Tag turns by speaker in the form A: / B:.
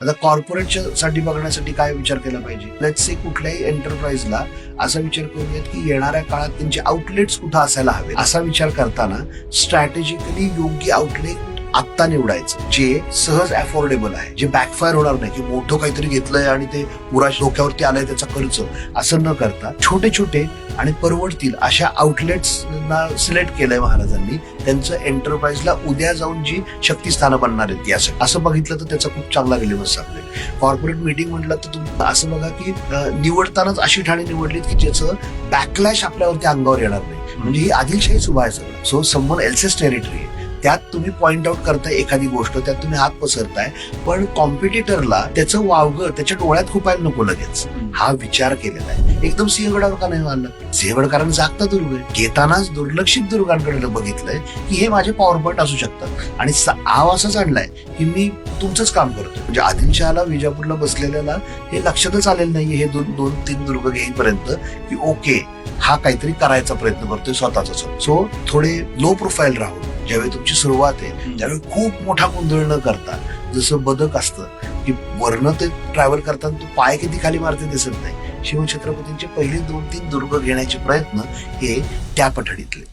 A: आता कॉर्पोरेटच्या साठी बघण्यासाठी काय विचार केला पाहिजे? लेट्स से कुठल्याही एंटरप्राइजला असा विचार करूयात की येणाऱ्या काळात त्यांचे आउटलेट्स कुठं असायला हवे. असा विचार करताना स्ट्रॅटेजिकली योग्य आउटलेट आत्ता निवडायचं जे सहज अफोर्डेबल आहे, जे बॅकफायर होणार नाही की मोठं काहीतरी घेतलंय आणि ते पुरा डोक्यावरती आलंय त्याचा खर्च, असं न करता छोटे छोटे आणि परवडतील अशा आउटलेट्सना सिलेक्ट केलंय महाराजांनी. त्यांचं एंटरप्राइजला उद्या जाऊन जी शक्तीस्थानं बनणार आहेत यासाठी असं बघितलं तर त्याचा खूप चांगला रिलेव्हन्स सापडेल. कॉर्पोरेट मीटिंग म्हटलं तर तुम्ही असं बघा की निवडतानाच अशी ठाणी निवडलीत की ज्याचं बॅकलॅश आपल्यावरती अंगावर येणार नाही. म्हणजे ही आदिलशाहीच उभा आहे सगळं. सो समवन एल्सेस टेरिटरी आहे, त्यात तुम्ही पॉइंट आउट करताय एखादी गोष्ट, त्यात तुम्ही हात पसरताय, पण कॉम्पिटिटरला त्याचं वावगं त्याच्या डोळ्यात खुपायला नको लगेच. हा विचार केलेला आहे. एकदम सिंहगडावर का नाही मानलं? सिंहगड कारण जागता दुर्ग आहे. घेतानाच दुर्लक्षित दुर्गांकडे बघितलंय की हे माझे पॉवर पॉईंट असू शकतात आणि आव असंच आणलाय की मी तुमचंच काम करतो. म्हणजे आदिलशहाला विजापूरला बसलेल्याला हे लक्षातच आलेलं नाहीये हे दोन तीन दुर्ग घेईपर्यंत की ओके हा काहीतरी करायचा प्रयत्न करतोय स्वतःच. सो थोडे लो प्रोफाईल राहून ज्यावेळी तुमची सुरुवात आहे त्यावेळी खूप मोठा गोंधळ न करता, जसं बदक असतं की वरनं ते ट्रॅव्हल करताना तो पाय किती खाली मारते दिसत नाही, शिवछत्रपतींचे पहिले 2-3 दुर्ग घेण्याचे प्रयत्न हे त्या पठडीतले.